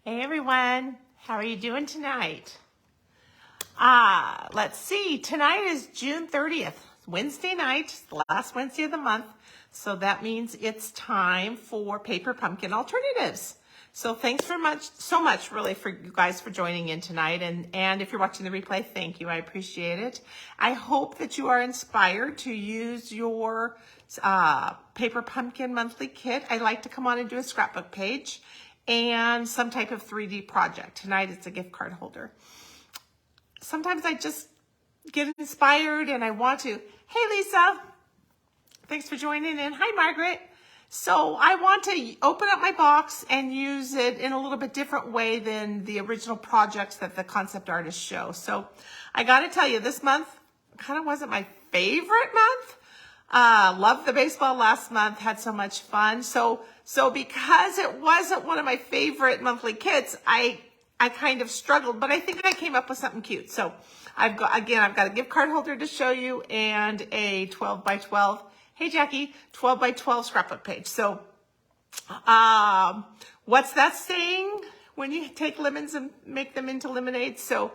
Hey everyone, how are you doing tonight? Let's see, tonight is June 30th, Wednesday night, the last Wednesday of the month. So that means it's time for Paper Pumpkin Alternatives. So thanks so much really for you guys for joining in tonight. And if you're watching the replay, thank you, I appreciate it. I hope that you are inspired to use your Paper Pumpkin monthly kit. I like to come on and do a scrapbook page and some type of 3D project. Tonight it's a gift card holder. Sometimes I just get inspired and I want to. Hey Lisa, thanks for joining in. Hi Margaret. So I want to open up my box and use it in a little bit different way than the original projects that the concept artists show. So I gotta tell you, this month kind of wasn't my favorite month. Loved the baseball last month, had so much fun. So because it wasn't one of my favorite monthly kits, I kind of struggled, but I think I came up with something cute. So I've got a gift card holder to show you and a 12 by 12, hey Jackie, 12 by 12 scrapbook page. So what's that saying when you take lemons and make them into lemonade? So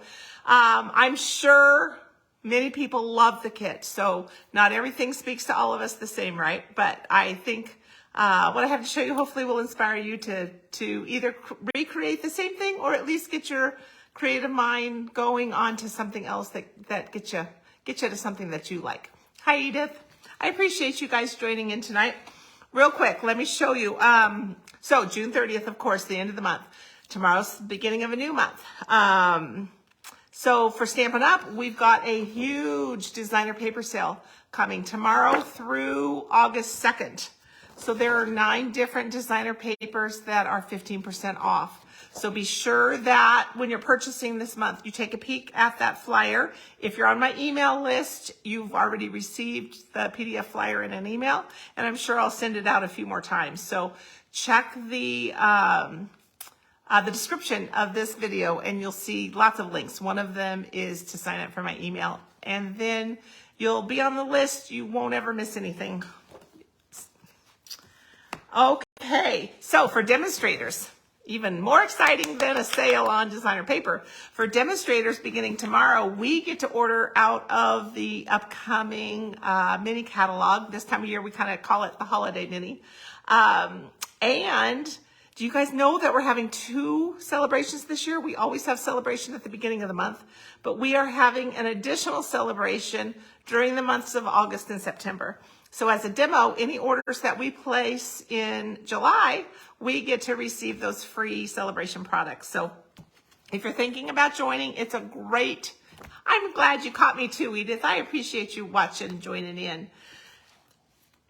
I'm sure many people love the kit. So not everything speaks to all of us the same, right? But I think what I have to show you hopefully will inspire you to either recreate the same thing or at least get your creative mind going on to something else that gets you to something that you like. Hi Edith, I appreciate you guys joining in tonight. Real quick, let me show you. So June 30th, of course, the end of the month. Tomorrow's the beginning of a new month. So for Stampin' Up, we've got a huge designer paper sale coming tomorrow through August 2nd. So there are 9 different designer papers that are 15% off. So be sure that when you're purchasing this month, you take a peek at that flyer. If you're on my email list, you've already received the PDF flyer in an email, and I'm sure I'll send it out a few more times. So check the description of this video and you'll see lots of links. One of them is to sign up for my email, and then you'll be on the list. You won't ever miss anything. Okay, so for demonstrators, even more exciting than a sale on designer paper. For demonstrators beginning tomorrow, we get to order out of the upcoming mini catalog. This time of year, we kind of call it the holiday mini. And do you guys know that we're having 2 celebrations this year? We always have celebration at the beginning of the month, but we are having an additional celebration during the months of August and September. So as a demo, any orders that we place in July, we get to receive those free celebration products. So if you're thinking about joining, it's a great, I'm glad you caught me too, Edith. I appreciate you watching and joining in.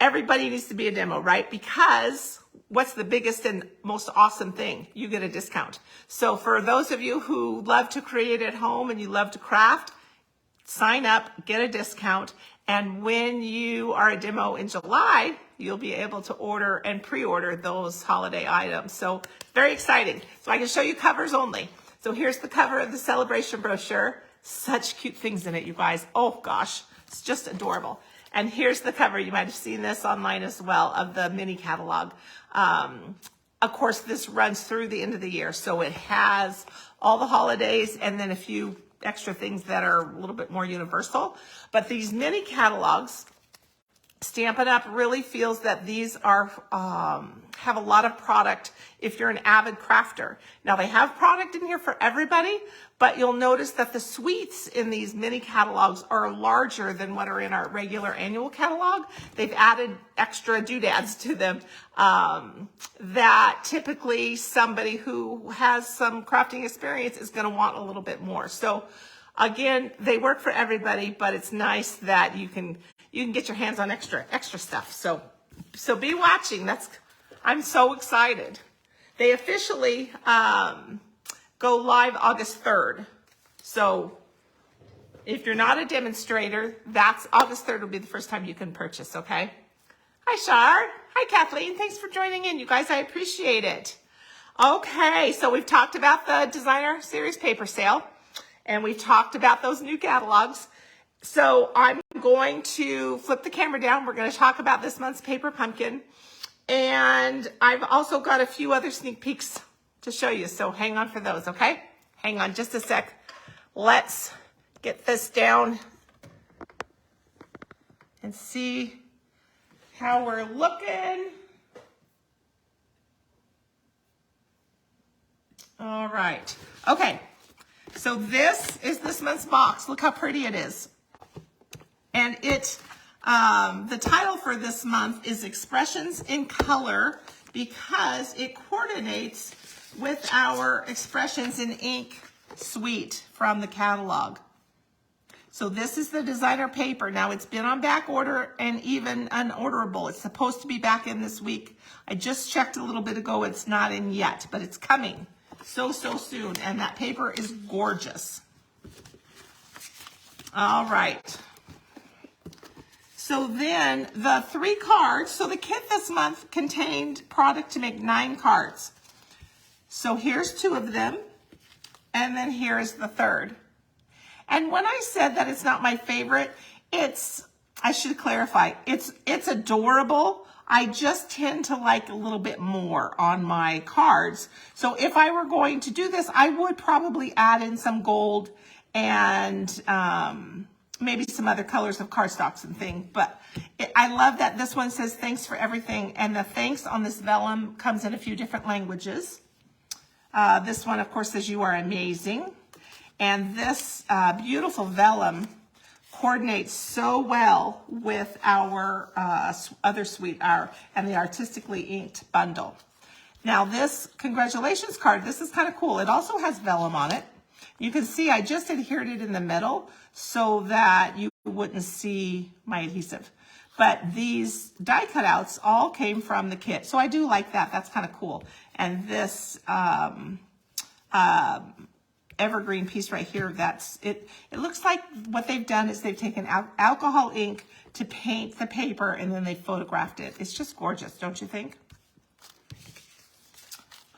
Everybody needs to be a demo, right? Because what's the biggest and most awesome thing? You get a discount. So for those of you who love to create at home and you love to craft, sign up, get a discount. And when you are a demo in July, you'll be able to order and pre-order those holiday items. So very exciting. So I can show you covers only. So here's the cover of the celebration brochure. Such cute things in it, you guys. Oh gosh, it's just adorable. And here's the cover. You might have seen this online as well of the mini catalog. Of course, this runs through the end of the year. So it has all the holidays and then a few extra things that are a little bit more universal. But these mini catalogs, Stampin' Up! Really feels that these are have a lot of product if you're an avid crafter. Now they have product in here for everybody, but you'll notice that the suites in these mini catalogs are larger than what are in our regular annual catalog. They've added extra doodads to them that typically somebody who has some crafting experience is going to want a little bit more. So again, they work for everybody, but it's nice that you can get your hands on extra stuff. So be watching. I'm so excited. They officially go live August 3rd. So if you're not a demonstrator, that's August 3rd will be the first time you can purchase, okay? Hi, Shar. Hi, Kathleen. Thanks for joining in. You guys, I appreciate it. Okay, so we've talked about the designer series paper sale, and we've talked about those new catalogs. So I'm going to flip the camera down. We're going to talk about this month's Paper Pumpkin. And I've also got a few other sneak peeks to show you. So hang on for those, okay? Hang on just a sec. Let's get this down and see how we're looking. All right. Okay. So this is this month's box. Look how pretty it is. And the title for this month is Expressions in Color because it coordinates with our Expressions in Ink suite from the catalog. So this is the designer paper. Now it's been on back order and even unorderable. It's supposed to be back in this week. I just checked a little bit ago. It's not in yet, but it's coming so soon. And that paper is gorgeous. All right. So then the 3 cards, so the kit this month contained product to make 9 cards. So here's 2 of them, and then here's the 3rd. And when I said that it's not my favorite, I should clarify, it's adorable. I just tend to like a little bit more on my cards. So if I were going to do this, I would probably add in some gold and maybe some other colors of cardstocks and things. But I love that this one says thanks for everything. And the thanks on this vellum comes in a few different languages. This one, of course, says you are amazing. And this beautiful vellum coordinates so well with our other suite, and the artistically inked bundle. Now this congratulations card, this is kind of cool. It also has vellum on it. You can see I just adhered it in the middle so that you wouldn't see my adhesive. But these die cutouts all came from the kit. So I do like that. That's kind of cool. And this evergreen piece right here, it looks like what they've done is they've taken alcohol ink to paint the paper and then they photographed it. It's just gorgeous, don't you think?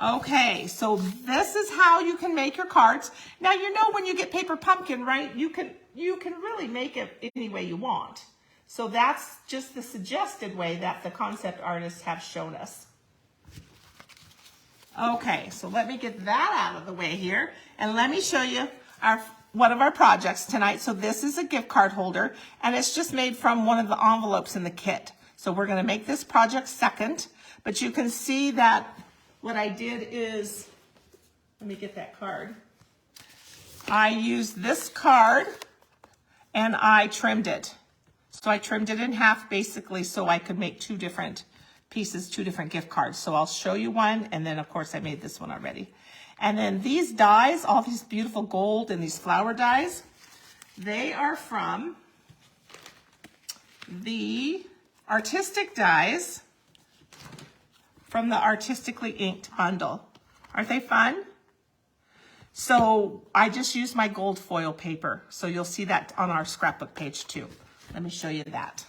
Okay, so this is how you can make your cards. Now, you know when you get paper pumpkin, right? You can really make it any way you want. So that's just the suggested way that the concept artists have shown us. Okay, so let me get that out of the way here. And let me show you one of our projects tonight. So this is a gift card holder, and it's just made from one of the envelopes in the kit. So we're going to make this project second. But you can see that what I did is, let me get that card. I used this card and I trimmed it. So I trimmed it in half basically so I could make 2 different pieces, 2 different gift cards. So I'll show you one, and then of course I made this one already. And then these dies, all these beautiful gold and these flower dies, they are from the artistic dies from the artistically inked bundle. Aren't they fun? So I just used my gold foil paper. So you'll see that on our scrapbook page too. Let me show you that.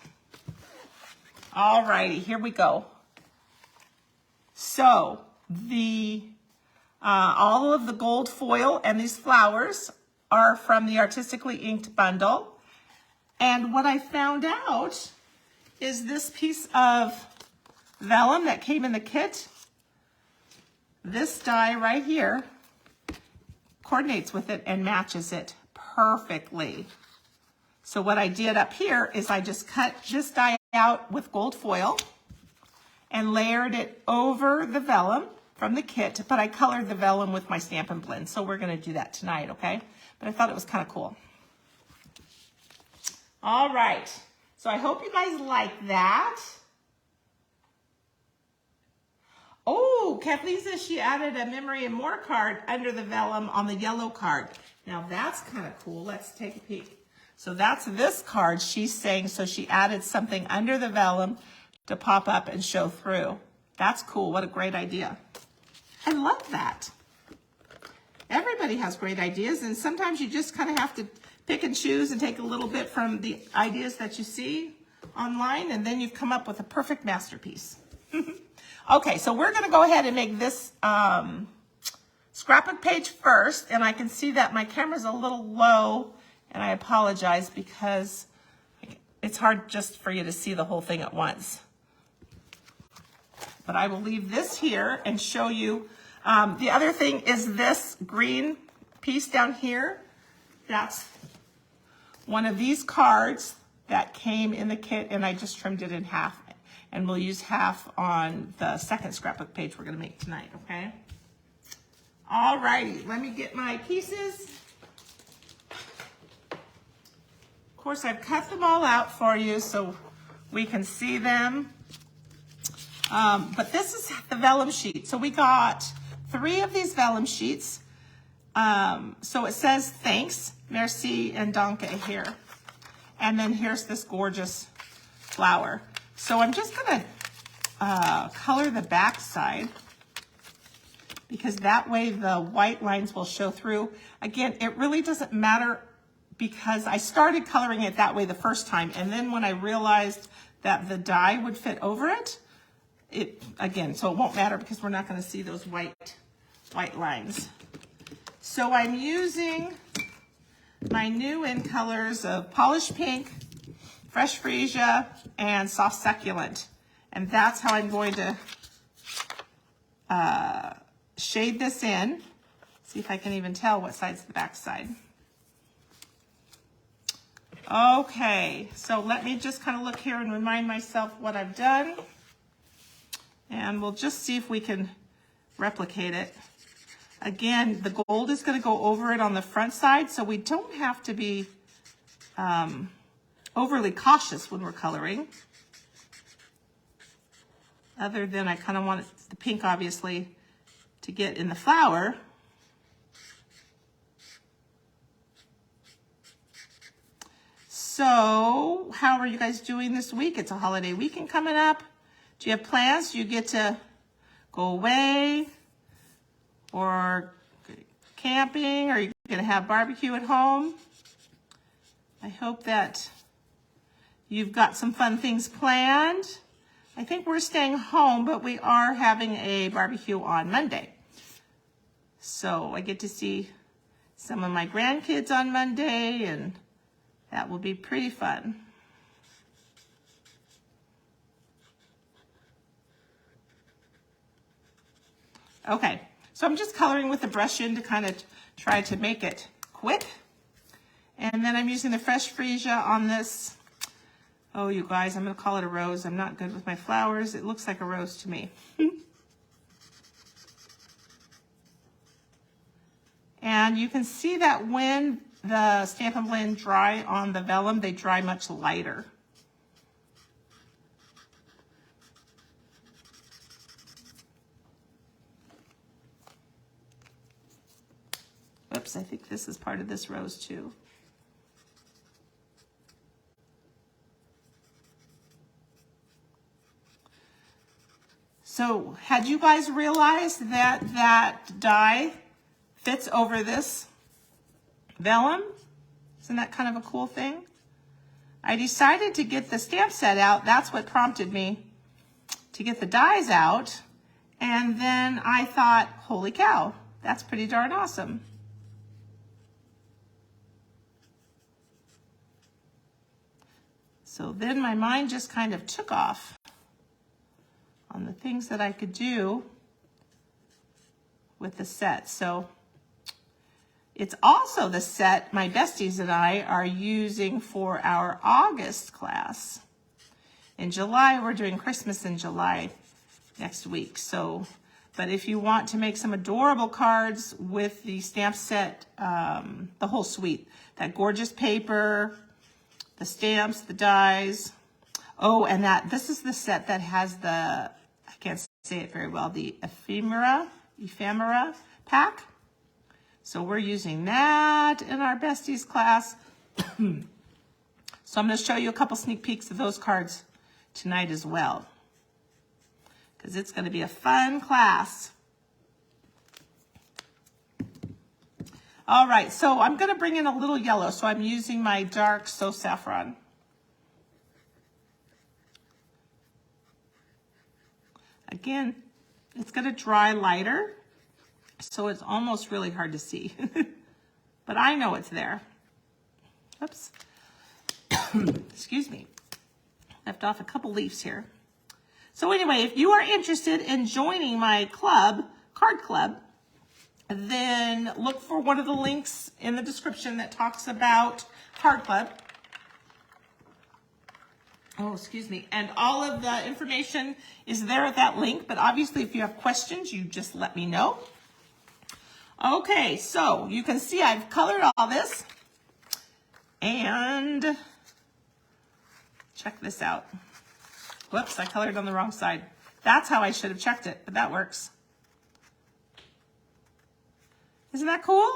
All righty, here we go. So all of the gold foil and these flowers are from the artistically inked bundle. And what I found out is this piece of vellum that came in the kit, this die right here coordinates with it and matches it perfectly. So what I did up here is I just cut this die out with gold foil and layered it over the vellum from the kit, but I colored the vellum with my Stampin' Blend. So we're going to do that tonight, okay? But I thought it was kind of cool. All right. So I hope you guys like that. Oh, Kathleen says she added a Memory and More card under the vellum on the yellow card. Now that's kind of cool. Let's take a peek. So that's this card she's saying, so she added something under the vellum to pop up and show through. That's cool. What a great idea. I love that. Everybody has great ideas, and sometimes you just kind of have to pick and choose and take a little bit from the ideas that you see online, and then you've come up with a perfect masterpiece. Okay, so we're going to go ahead and make this scrapbook page first, and I can see that my camera's a little low, and I apologize because it's hard just for you to see the whole thing at once. But I will leave this here and show you The other thing is this green piece down here. That's one of these cards that came in the kit, and I just trimmed it in half. And we'll use half on the second scrapbook page we're going to make tonight, okay? All righty, let me get my pieces. Of course, I've cut them all out for you so we can see them. But this is the vellum sheet. So we got 3 of these vellum sheets. So it says thanks, merci, and danke here. And then here's this gorgeous flower. So I'm just gonna color the back side because that way the white lines will show through. Again, it really doesn't matter because I started coloring it that way the first time, and then when I realized that the die would fit over it, so it won't matter because we're not going to see those white lines. So I'm using my new in colors of Polished Pink, Fresh Freesia, and Soft Succulent. And that's how I'm going to shade this in. See if I can even tell what side's the back side. Okay, so let me just kind of look here and remind myself what I've done. And we'll just see if we can replicate it. Again, the gold is going to go over it on the front side, so we don't have to be overly cautious when we're coloring. Other than I kind of want the pink, obviously, to get in the flower. So, how are you guys doing this week? It's a holiday weekend coming up. Do you have plans? Do you get to go away or camping? Or are you going to have barbecue at home? I hope that you've got some fun things planned. I think we're staying home, but we are having a barbecue on Monday. So I get to see some of my grandkids on Monday, and that will be pretty fun. Okay, so I'm just coloring with the brush in to kind of try to make it quick. And then I'm using the Fresh Freesia on this. Oh, you guys, I'm going to call it a rose. I'm not good with my flowers. It looks like a rose to me. And you can see that when the Stampin' Blend dry on the vellum, they dry much lighter. Oops, I think this is part of this rose too. So, had you guys realized that that die fits over this vellum? Isn't that kind of a cool thing? I decided to get the stamp set out. That's what prompted me to get the dies out. And then I thought, holy cow, that's pretty darn awesome. So then my mind just kind of took off on the things that I could do with the set. So it's also the set my besties and I are using for our August class. In July, we're doing Christmas in July next week. So, but if you want to make some adorable cards with the stamp set, the whole suite, that gorgeous paper, the stamps, the dies. Oh, and this is the set that has the, I can't say it very well, the ephemera pack. So we're using that in our besties class. So I'm going to show you a couple sneak peeks of those cards tonight as well, because it's going to be a fun class. All right, so I'm going to bring in a little yellow. So I'm using my dark So Saffron. Again, it's going to dry lighter, so it's almost really hard to see. But I know it's there. Oops. Excuse me. Left off a couple leaves here. So anyway, if you are interested in joining my club, card club, then look for one of the links in the description that talks about card club. Oh, excuse me. And all of the information is there at that link, but obviously if you have questions, you just let me know. Okay, so you can see I've colored all this, and check this out. Whoops, I colored on the wrong side. That's how I should have checked it, but that works. Isn't that cool?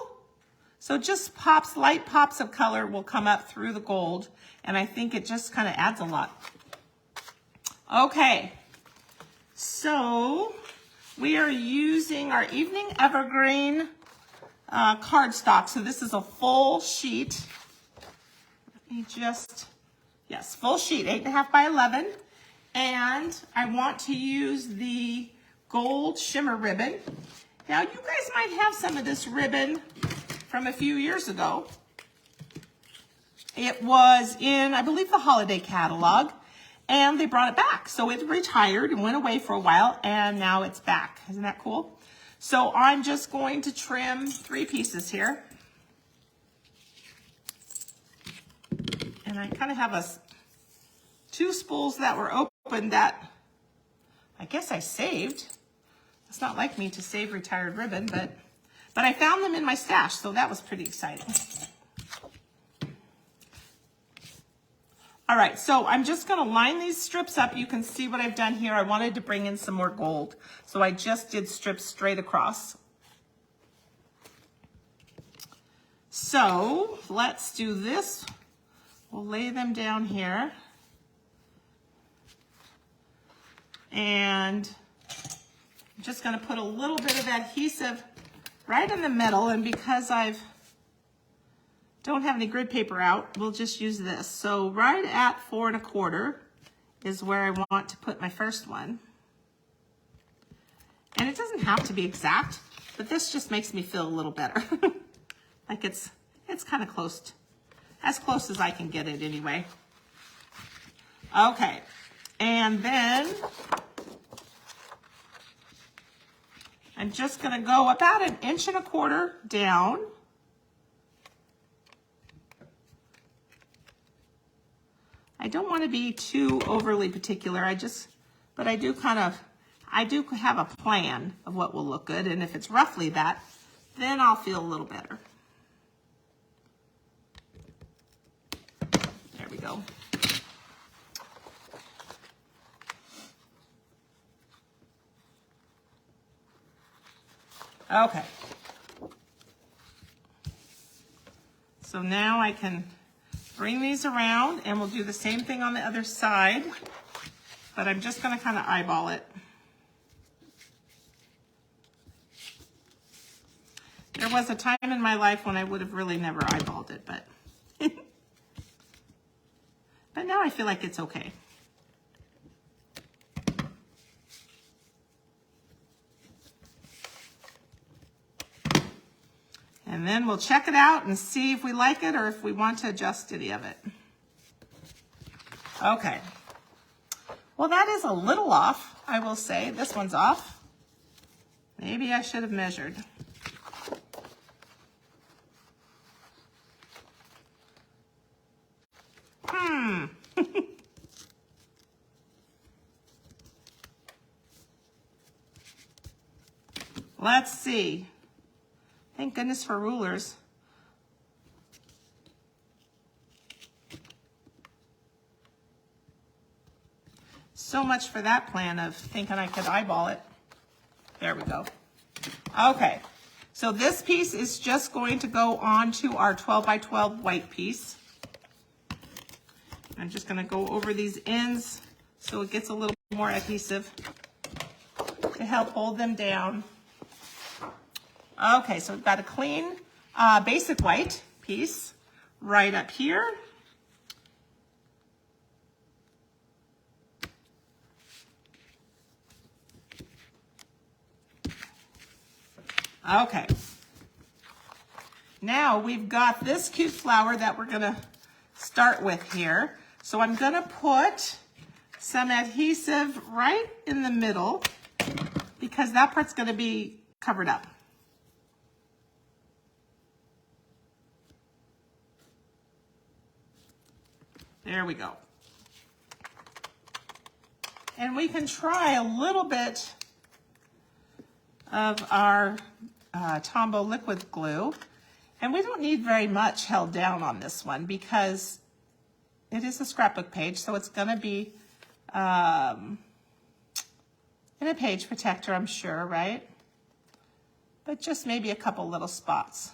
So just pops, light pops of color will come up through the gold, and I think it just kind of adds a lot. Okay, so we are using our Evening Evergreen cardstock. So this is a full sheet. Let me just, yes, full sheet, 8.5 by 11. And I want to use the gold shimmer ribbon. Now you guys might have some of this ribbon from a few years ago. It was in, I believe, the holiday catalog, and they brought it back. So it retired and went away for a while, and now it's back. Isn't that cool? So I'm just going to trim 3 pieces here. And I kind of have 2 spools that were open that I guess I saved. It's not like me to save retired ribbon, but I found them in my stash, so that was pretty exciting. All right, so I'm just gonna line these strips up. You can see what I've done here. I wanted to bring in some more gold, so I just did strips straight across. So let's do this. We'll lay them down here. And I'm just gonna put a little bit of adhesive right in the middle, and because don't have any grid paper out, we'll just use this. So right at 4 1/4 is where I want to put my first one. And it doesn't have to be exact, but this just makes me feel a little better. Like it's kind of close, as close as I can get it anyway. Okay, and then I'm just gonna go about 1 1/4 inches down. I don't want to be too overly particular. But I do have a plan of what will look good. And if it's roughly that, then I'll feel a little better. There we go. Okay. So now I can bring these around, and we'll do the same thing on the other side, but I'm just gonna kind of eyeball it. There was a time in my life when I would have really never eyeballed it, but but now I feel like it's okay. And then we'll check it out and see if we like it or if we want to adjust any of it. Okay. Well, that is a little off, I will say. This one's off. Maybe I should have measured. Let's see. Thank goodness for rulers. So much for that plan of thinking I could eyeball it. There we go. Okay, so this piece is just going to go onto our 12 by 12 white piece. I'm just going to go over these ends so it gets a little more adhesive to help hold them down. Okay, so we've got a clean basic white piece right up here. Okay. Now we've got this cute flower that we're gonna start with here. So I'm gonna put some adhesive right in the middle because that part's gonna be covered up. There we go. And we can try a little bit of our Tombow liquid glue. And we don't need very much held down on this one because it is a scrapbook page, so it's going to be in a page protector, I'm sure, right? But just maybe a couple little spots.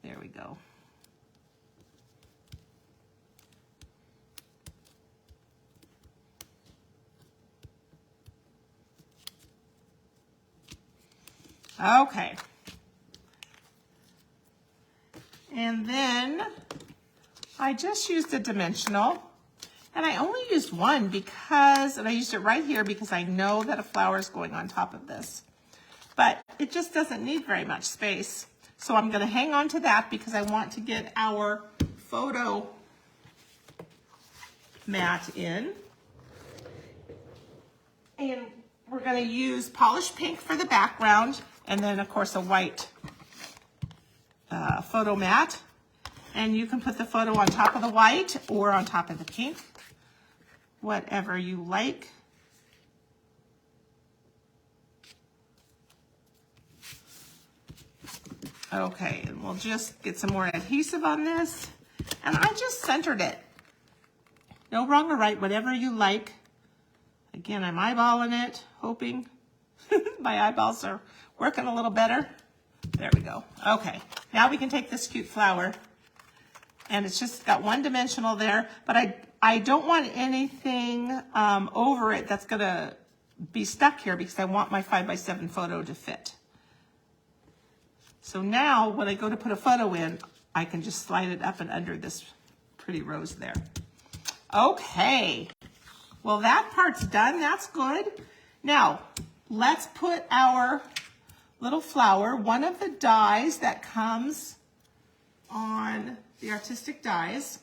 There we go. Okay. And then I just used a dimensional, and I only used one because, and I used it right here because I know that a flower is going on top of this, but it just doesn't need very much space. So I'm going to hang on to that because I want to get our photo mat in. And we're going to use polished pink for the background, and then of course a white photo mat. And you can put the photo on top of the white or on top of the pink, whatever you like. Okay, and we'll just get some more adhesive on this. And I just centered it. No wrong or right, whatever you like. Again, I'm eyeballing it, hoping my eyeballs are working a little better. There we go. Okay, now we can take this cute flower, and it's just got one dimensional there, but I don't want anything over it that's gonna be stuck here because I want my 5x7 photo to fit. So now when I go to put a photo in, I can just slide it up and under this pretty rose there. Okay, well that part's done, that's good. Now, let's put our little flower, one of the dies that comes on the artistic dies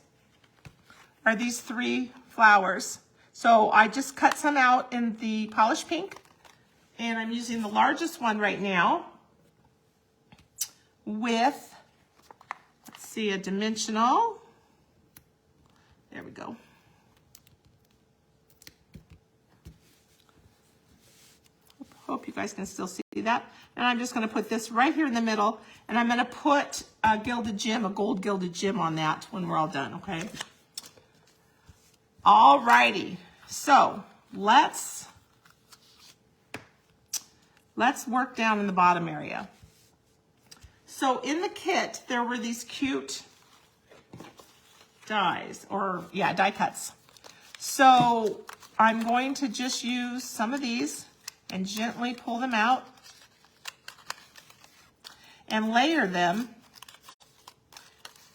are these 3 flowers. So I just cut some out in the polished pink, and I'm using the largest one right now with, let's see, a dimensional. There we go. Hope you guys can still see that. And I'm just going to put this right here in the middle, and I'm going to put a gilded gem, a gold gilded gem on that when we're all done, okay? All righty. So let's work down in the bottom area. So in the kit, there were these cute dies, or yeah, die cuts. So I'm going to just use some of these and gently pull them out and layer them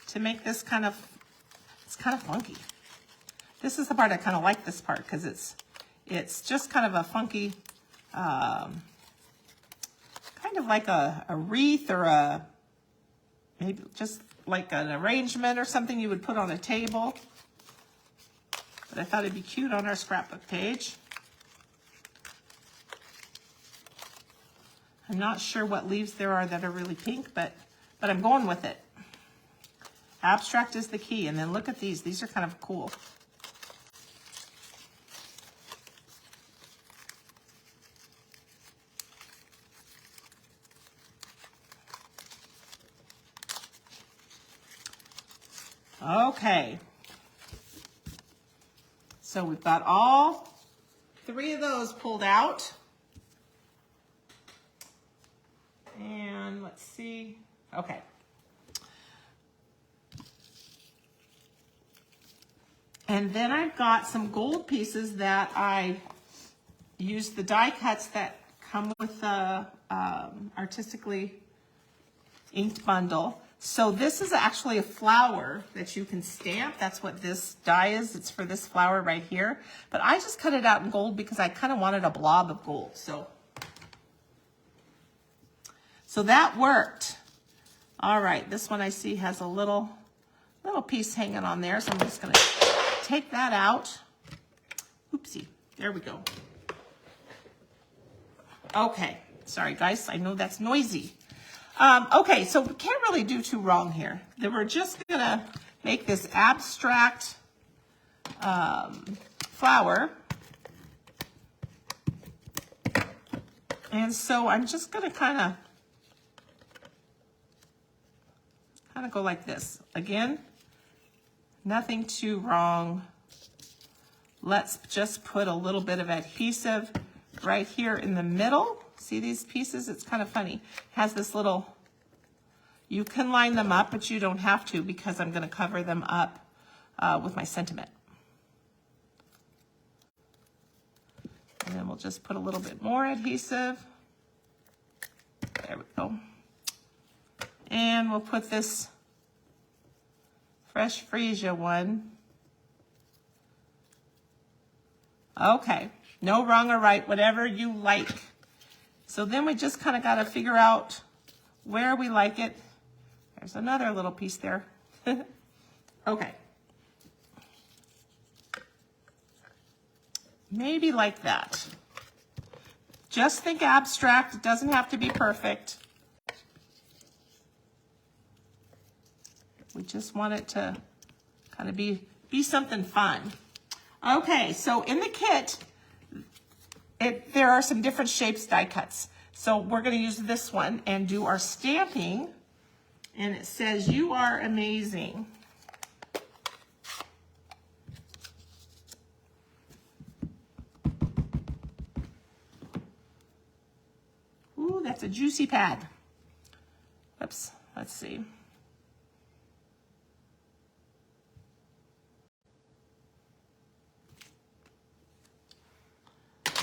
to make this kind of, it's kind of funky. This is the part I kind of like, this part, because it's just kind of a funky, kind of like a wreath, or maybe just like an arrangement or something you would put on a table. But I thought it'd be cute on our scrapbook page. I'm not sure what leaves there are that are really pink, but I'm going with it. Abstract is the key. And then look at these. These are kind of cool. Okay. So we've got all 3 of those pulled out. And let's see. Okay. And then I've got some gold pieces that I used the die cuts that come with the artistically inked bundle. So this is actually a flower that you can stamp. That's what this die is. It's for this flower right here. But I just cut it out in gold because I kind of wanted a blob of gold. So that worked. All right, this one I see has a little little piece hanging on there, so I'm just gonna take that out. Oopsie, there we go. Okay, sorry guys, I know that's noisy. Okay, so we can't really do too wrong here. Then we're just gonna make this abstract flower. And so I'm just gonna kind of go like this. Again, nothing too wrong. Let's just put a little bit of adhesive right here in the middle. See these pieces? It's kind of funny. It has this little, you can line them up, but you don't have to because I'm going to cover them up with my sentiment. And then we'll just put a little bit more adhesive. There we go. And we'll put this fresh freesia one. Okay, no wrong or right, whatever you like. So then we just kind of got to figure out where we like it. There's another little piece there. Okay. Maybe like that. Just think abstract. It doesn't have to be perfect. We just want it to kind of be something fun. Okay, so in the kit, there are some different shapes die cuts. So we're going to use this one and do our stamping. And it says, "You are amazing." Ooh, that's a juicy pad. Oops, let's see.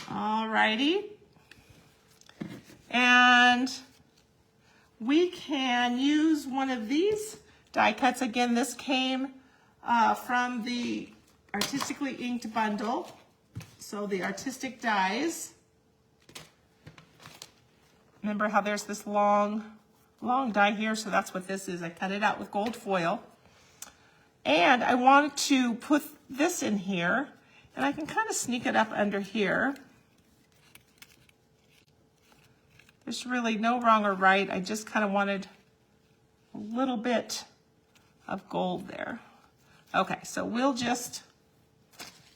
Alrighty. And we can use one of these die cuts. Again, this came from the Artistically Inked bundle. So the artistic dies. Remember how there's this long die here? So that's what this is. I cut it out with gold foil. And I wanted to put this in here. And I can kind of sneak it up under here. There's really no wrong or right. I just kind of wanted a little bit of gold there. Okay, so we'll just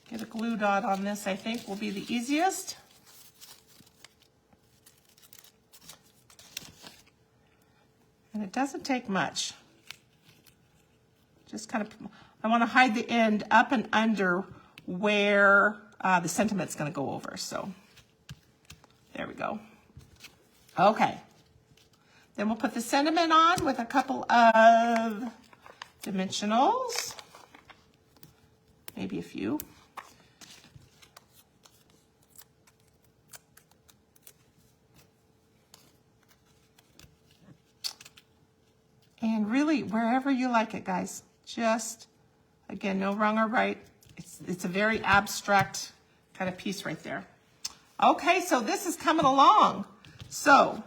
get a glue dot on this, I think will be the easiest. And it doesn't take much. Just kind of, I want to hide the end up and under where the sentiment's going to go over. So there we go. Okay. Then we'll put the sentiment on with a couple of dimensionals. Maybe a few. And really, wherever you like it, guys. Just, again, no wrong or right. It's a very abstract kind of piece right there. Okay, so this is coming along. So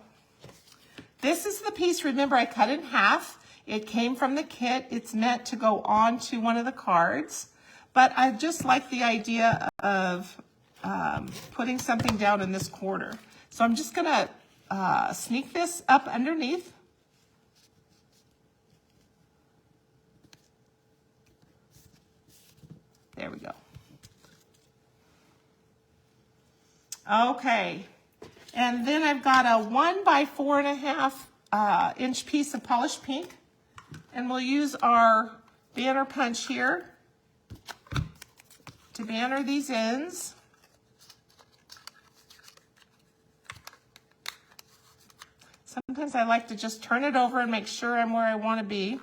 this is the piece, remember I cut in half. It came from the kit. It's meant to go on to one of the cards. But I just like the idea of putting something down in this corner. So I'm just gonna sneak this up underneath. There we go. Okay. And then I've got a 1 by 4.5 inch piece of polished pink. And we'll use our banner punch here to banner these ends. Sometimes I like to just turn it over and make sure I'm where I want to be.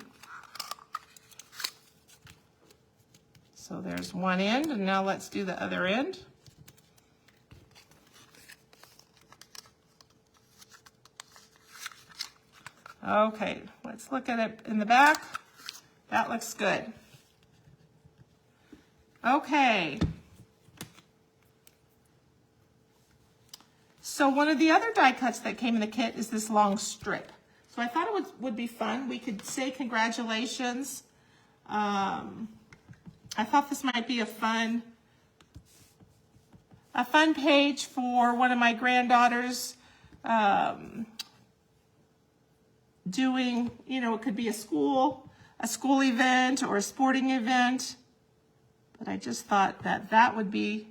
So there's one end, and now let's do the other end. Okay, let's look at it in the back. That looks good. Okay. So one of the other die cuts that came in the kit is this long strip. So I thought it would be fun. We could say congratulations I thought this might be a fun page for one of my granddaughters doing, you know, it could be a school event or a sporting event. But I just thought that that would be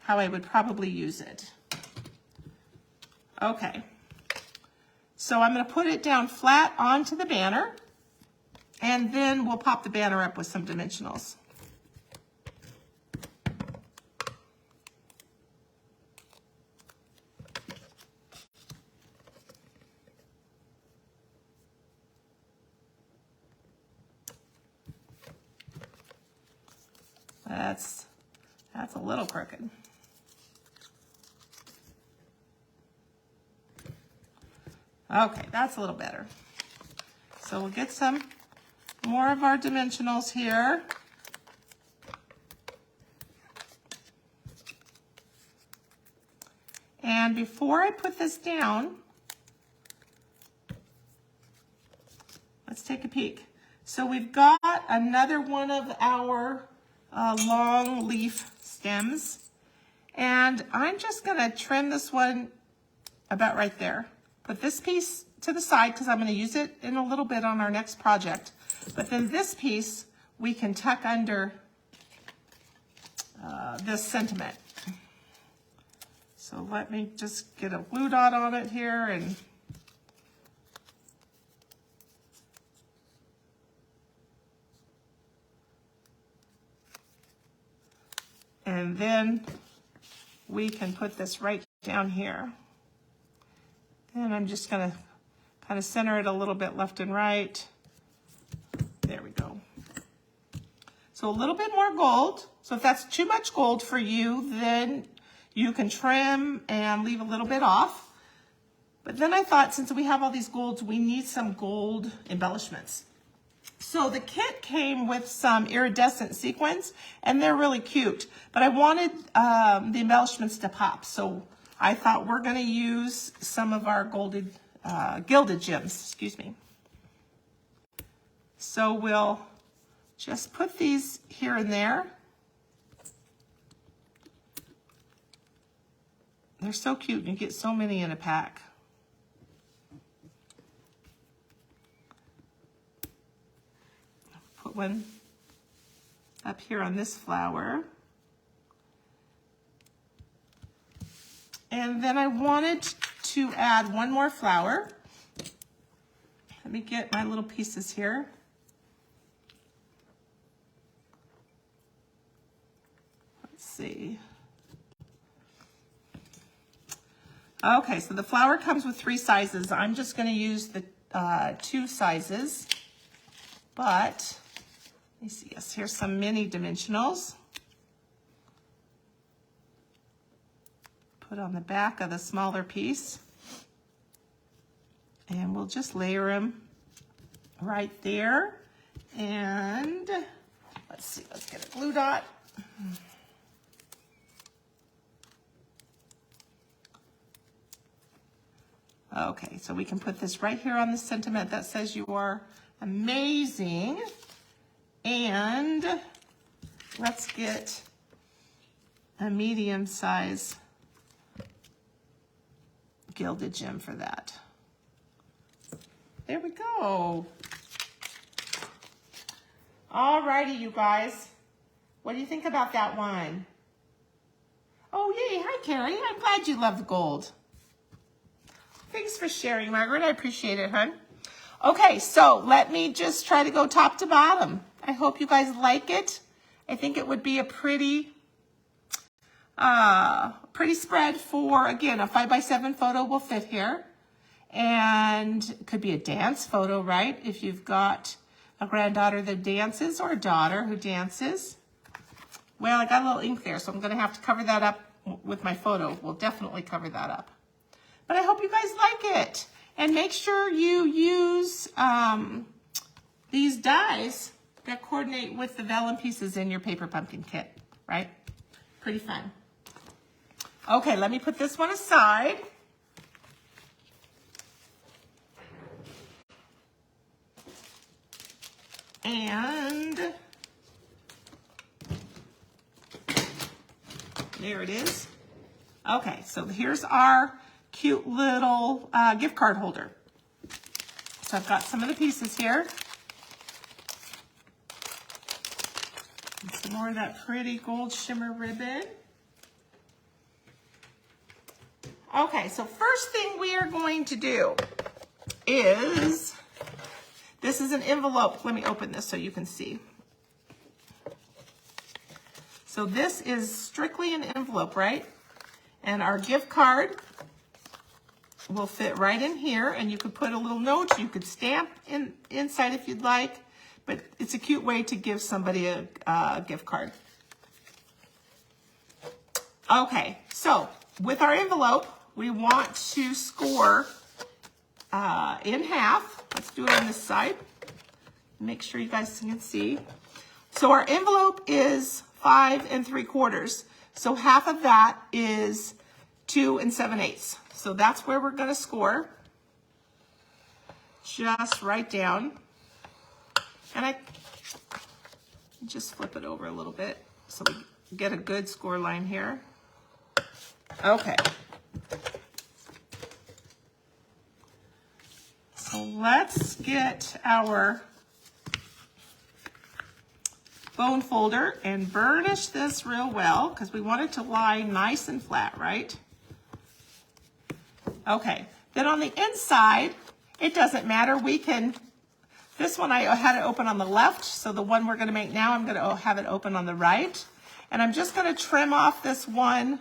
how I would probably use it. Okay. So I'm going to put it down flat onto the banner, and then we'll pop the banner up with some dimensionals. That's a little crooked. Okay, that's a little better. So we'll get some more of our dimensionals here. And before I put this down, let's take a peek. So we've got another one of our long leaf stems, and I'm just gonna trim this one about right there. Put this piece to the side because I'm going to use it in a little bit on our next project. But then this piece we can tuck under this sentiment. So let me just get a blue dot on it here, and then we can put this right down here. And I'm just going to kind of center it a little bit left and right. There we go. So a little bit more gold. So if that's too much gold for you, then you can trim and leave a little bit off. But then I thought, since we have all these golds, we need some gold embellishments. So the kit came with some iridescent sequins, and they're really cute. But I wanted the embellishments to pop, so I thought we're going to use some of our gilded gems, excuse me. So we'll just put these here and there. They're so cute, and you get so many in a pack. Put one up here on this flower. And then I wanted to add one more flower. Let me get my little pieces here. Let's see. Okay, so the flower comes with 3 sizes. I'm just going to use the 2 sizes. But, let me see, yes, here's some mini dimensionals. Put on the back of the smaller piece, and we'll just layer them right there. And let's see, let's get a glue dot. Okay, so we can put this right here on the sentiment that says you are amazing. And let's get a medium size gilded gem for that. There we go. Alrighty, you guys. What do you think about that one? Oh, yay. Hi, Carrie. I'm glad you love the gold. Thanks for sharing, Margaret. I appreciate it, hon. Okay, so let me just try to go top to bottom. I hope you guys like it. I think it would be a pretty spread for, again, a 5x7 photo will fit here. And it could be a dance photo, right? If you've got a granddaughter that dances or a daughter who dances. Well, I got a little ink there, so I'm going to have to cover that up with my photo. We'll definitely cover that up. But I hope you guys like it. And make sure you use these dies that coordinate with the vellum pieces in your paper pumpkin kit, right? Pretty fun. Okay, let me put this one aside. And There it is. Okay, so here's our cute little gift card holder. So I've got some of the pieces here. And some more of that pretty gold shimmer ribbon. Okay, so first thing we are going to do is, this is an envelope. Let me open this so you can see. So this is strictly an envelope, right? And our gift card will fit right in here, and you could put a little note, you could stamp inside if you'd like, but it's a cute way to give somebody a gift card. Okay, so with our envelope, we want to score in half. Let's do it on this side. Make sure you guys can see. So our envelope is 5 3/4. So half of that is 2 7/8. So that's where we're going to score. Just right down. And I just flip it over a little bit so we get a good score line here. Okay. So let's get our bone folder and burnish this real well because we want it to lie nice and flat, right? Okay, then on the inside, it doesn't matter. We can, this one I had it open on the left, so the one we're going to make now, I'm going to have it open on the right. And I'm just going to trim off this one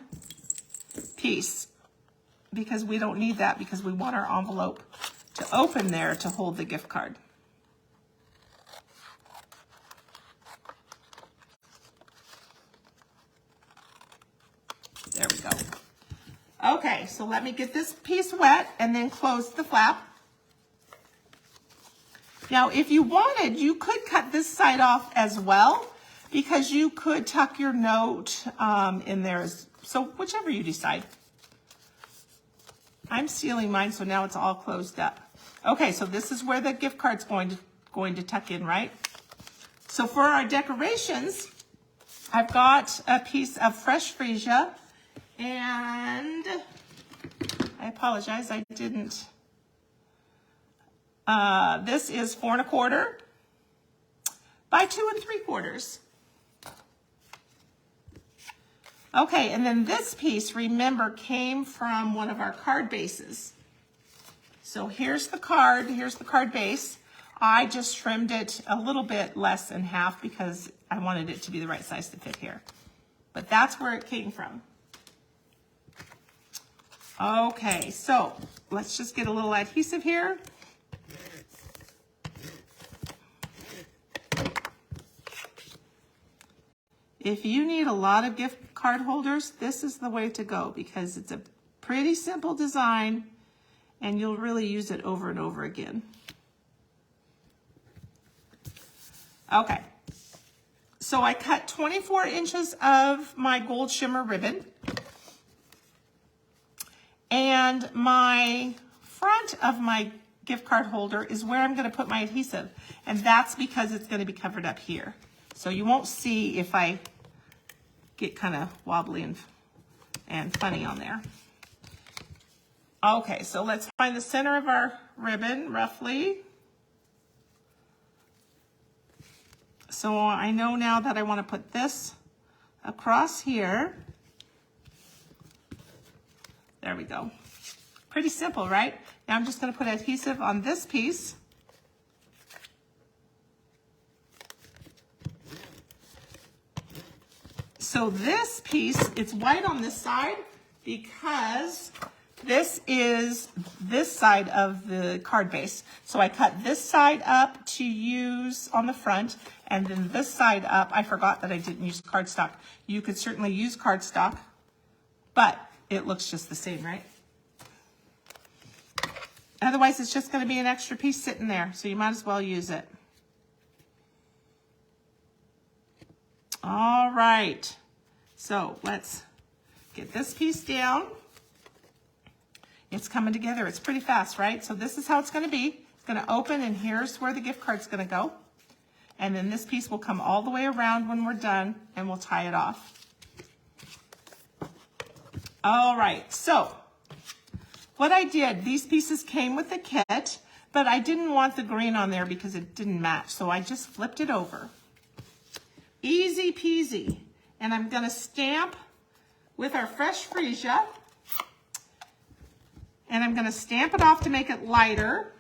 piece because we don't need that because we want our envelope to open there to hold the gift card. There we go. Okay, so let me get this piece wet and then close the flap. Now, if you wanted, you could cut this side off as well because you could tuck your note in there. So whichever you decide. I'm sealing mine, so now it's all closed up. Okay, so this is where the gift card's going to tuck in, right? So for our decorations, I've got a piece of fresh freesia, and I apologize, I didn't. This is 4 1/4 by 2 3/4. Okay, and then this piece, remember, came from one of our card bases. So here's the card base. I just trimmed it a little bit less than half because I wanted it to be the right size to fit here. But that's where it came from. Okay, so let's just get a little adhesive here. If you need a lot of gift card holders, this is the way to go because it's a pretty simple design and you'll really use it over and over again. Okay, so I cut 24 inches of my gold shimmer ribbon, and my front of my gift card holder is where I'm going to put my adhesive, and that's because it's going to be covered up here. So you won't see if I get kind of wobbly and funny on there. Okay, so let's find the center of our ribbon roughly. So I know now that I want to put this across here. There we go. Pretty simple, right? Now I'm just going to put adhesive on this piece. So this piece, it's white on this side because this is this side of the card base. So I cut this side up to use on the front, and then this side up, I forgot that I didn't use cardstock. You could certainly use cardstock, but it looks just the same, right? Otherwise, it's just going to be an extra piece sitting there, so you might as well use it. All right, so let's get this piece down. It's coming together. It's pretty fast, right? So this is how it's going to be. It's going to open, and here's where the gift card's going to go. And then this piece will come all the way around when we're done, and we'll tie it off. All right, so what I did, these pieces came with the kit, but I didn't want the green on there because it didn't match, so I just flipped it over. Easy peasy. And I'm gonna stamp with our fresh freesia, and I'm gonna stamp it off to make it lighter.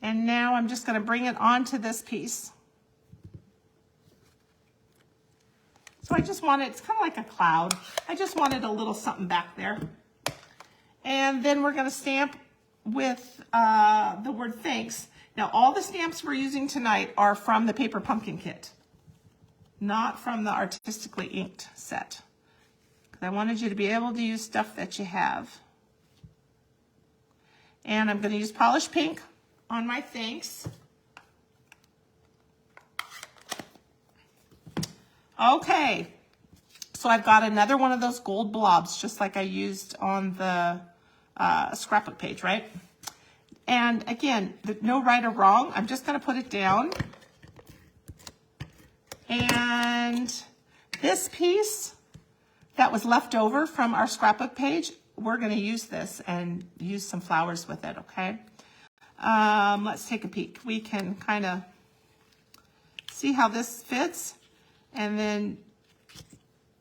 And now I'm just gonna bring it onto this piece. So I just wanted, it's kind of like a cloud. I just wanted a little something back there. And then we're gonna stamp with the word thanks. Now all the stamps we're using tonight are from the Paper Pumpkin kit, not from the Artistically Inked set. Because I wanted you to be able to use stuff that you have. And I'm gonna use Polished Pink on my thanks. Okay, so I've got another one of those gold blobs, just like I used on the scrapbook page, right? And again, no right or wrong. I'm just gonna put it down. And this piece that was left over from our scrapbook page, we're gonna use this and use some flowers with it, okay? Let's take a peek. We can kind of see how this fits, and then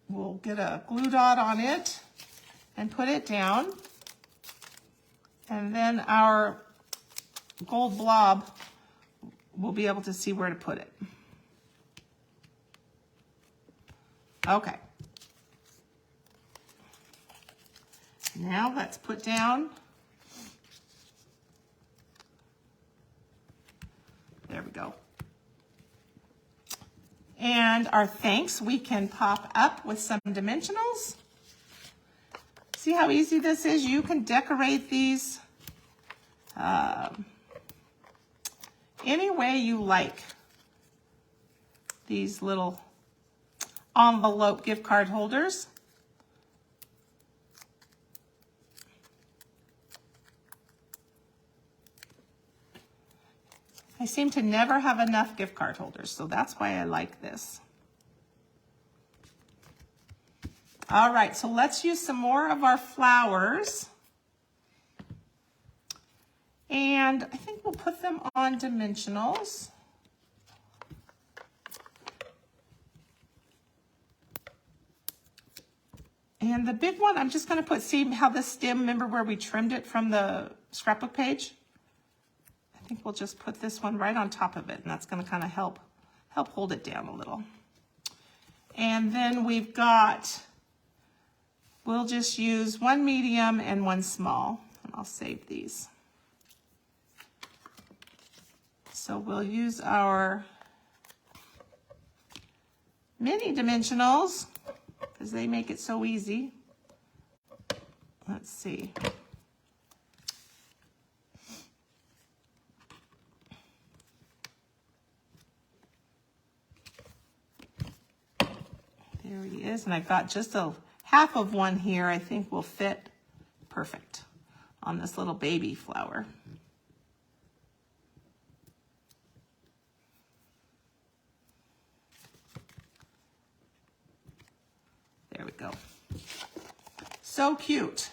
we'll get a glue dot on it and put it down. And then our gold blob, we'll be able to see where to put it. Okay. Now let's put down, there we go. And our thanks, we can pop up with some dimensionals. See how easy this is? You can decorate these any way you like. These little envelope gift card holders. I seem to never have enough gift card holders, so that's why I like this. All right, so let's use some more of our flowers. And I think we'll put them on dimensionals. And the big one, I'm just gonna put, see how this stem, remember where we trimmed it from the scrapbook page? I think we'll just put this one right on top of it, and that's gonna kind of help hold it down a little. And then we've got, we'll just use one medium and one small, and I'll save these. So we'll use our mini dimensionals because they make it so easy. Let's see. There he is, and I've got just a half of one here. I think will fit perfect on this little baby flower. There we go. So cute.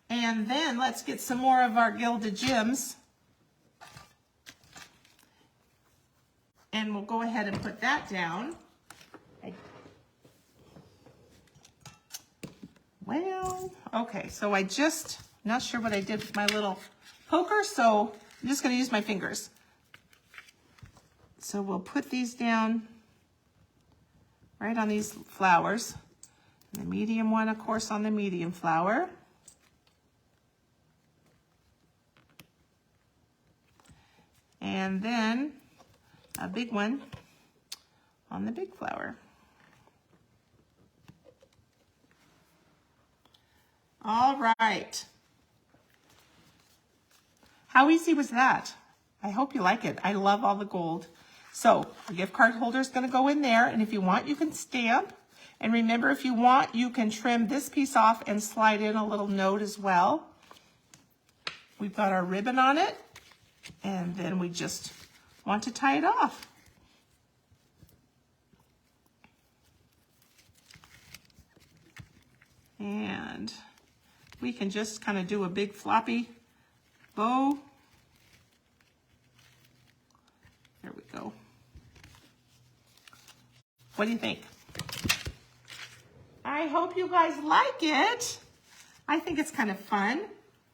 And then let's get some more of our Gilded Gems. And we'll go ahead and put that down. Well, okay, so I just, not sure what I did with my little poker, so I'm just gonna use my fingers. So we'll put these down right on these flowers. The medium one, of course, on the medium flower. And then a big one on the big flower. All right. How easy was that? I hope you like it. I love all the gold. So the gift card holder is going to go in there, and if you want, you can stamp. And remember, if you want, you can trim this piece off and slide in a little note as well. We've got our ribbon on it, and then we just want to tie it off. And we can just kind of do a big floppy bow. There we go. What do you think? I hope you guys like it. I think it's kind of fun.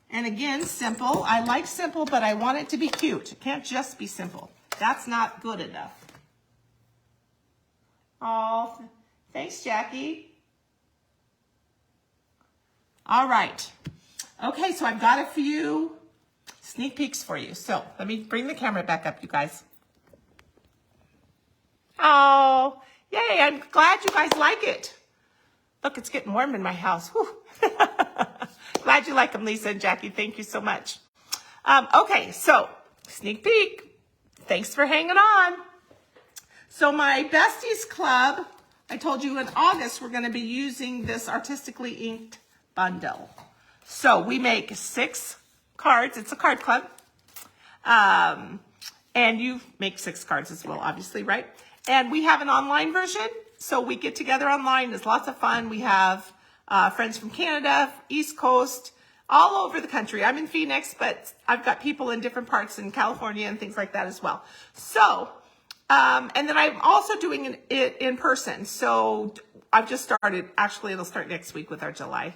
And again, simple. I like simple, but I want it to be cute. It can't just be simple. That's not good enough. Oh, thanks, Jackie. All right. Okay, so I've got a few sneak peeks for you. So let me bring the camera back up, you guys. Oh, yay, I'm glad you guys like it. Look, it's getting warm in my house. Whew. Glad you like them, Lisa and Jackie. Thank you so much. Okay, so sneak peek. Thanks for hanging on. So my Besties Club, I told you in August, we're going to be using this artistically inked bundle. So we make 6 cards. It's a card club. And you make 6 cards as well, obviously, right? And we have an online version. So we get together online. It's lots of fun. We have friends from Canada, East Coast, all over the country. I'm in Phoenix, but I've got people in different parts in California and things like that as well. So, and then I'm also doing it in person. So I've just started, actually it'll start next week with our July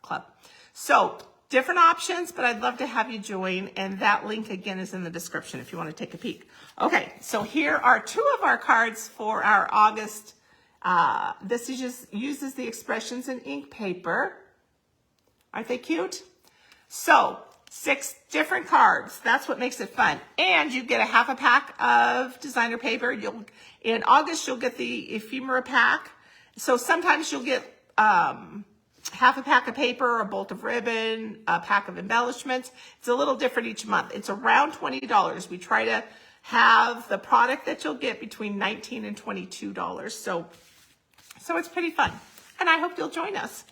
club. So different options, but I'd love to have you join. And that link again is in the description if you want to take a peek. Okay, so here are 2 of our cards for our August. This is just uses the expressions in ink paper. Aren't they cute? So 6 different cards. That's what makes it fun. And you get a half a pack of designer paper. In August, you'll get the ephemera pack. So sometimes you'll get half a pack of paper, a bolt of ribbon, a pack of embellishments. It's a little different each month. It's around $20. We try to have the product that you'll get between $19 and $22. So it's pretty fun. And I hope you'll join us.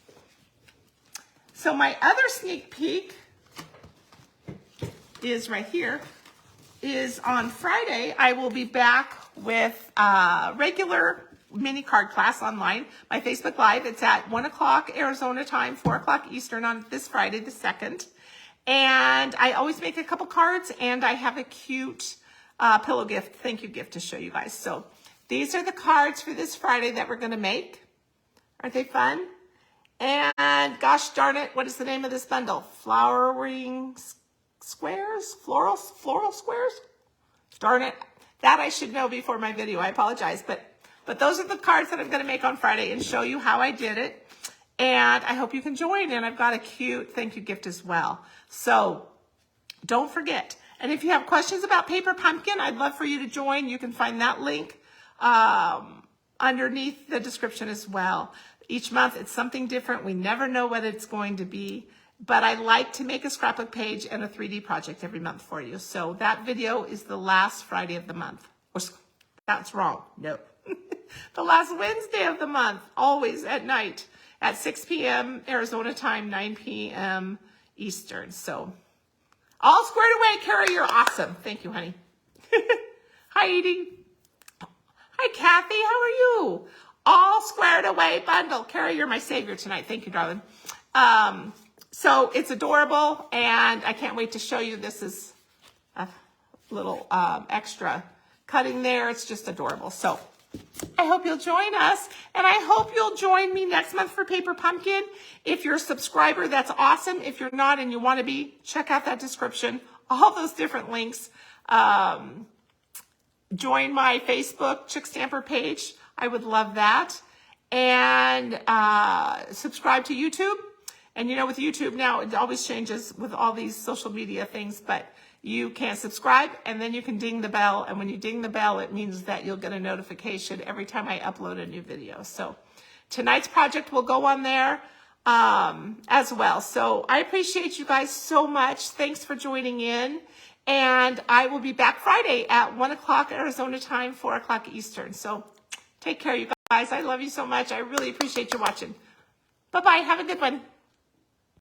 So my other sneak peek is right here, is on Friday, I will be back with a regular mini card class online, my Facebook Live. It's at 1 o'clock Arizona time, 4 o'clock Eastern on this Friday, the 2nd. And I always make a couple cards, and I have a cute pillow gift, thank you gift to show you guys. So these are the cards for this Friday that we're going to make. Aren't they fun? And gosh darn it, what is the name of this bundle? Flowering squares? Floral squares? Darn it. That I should know before my video. I apologize. But those are the cards that I'm going to make on Friday and show you how I did it. And I hope you can join. And I've got a cute thank you gift as well. So don't forget. And if you have questions about Paper Pumpkin, I'd love for you to join. You can find that link underneath the description as well. Each month, it's something different. We never know what it's going to be. But I like to make a scrapbook page and a 3D project every month for you. So that video is the last Friday of the month. Or, that's wrong. No. The last Wednesday of the month, always at night at 6 p.m. Arizona time, 9 p.m. Eastern. So all squared away, Kara, you're awesome. Thank you, honey. Hi, Edie. Hi, Kathy. How are you? All squared away bundle. Kara, you're my savior tonight. Thank you, darling. So it's adorable, and I can't wait to show you. This is a little extra cutting there. It's just adorable. So I hope you'll join us, and I hope you'll join me next month for Paper Pumpkin. If you're a subscriber, that's awesome. If you're not and you want to be, check out that description. All those different links. Join my Facebook Chick Stamper page. I would love that. And subscribe to YouTube. And you know, with YouTube now, it always changes with all these social media things, but you can subscribe and then you can ding the bell. And when you ding the bell, it means that you'll get a notification every time I upload a new video. So tonight's project will go on there as well. So I appreciate you guys so much. Thanks for joining in. And I will be back Friday at 1 o'clock Arizona time, 4 o'clock Eastern. So take care, you guys. I love you so much. I really appreciate you watching. Bye-bye. Have a good one.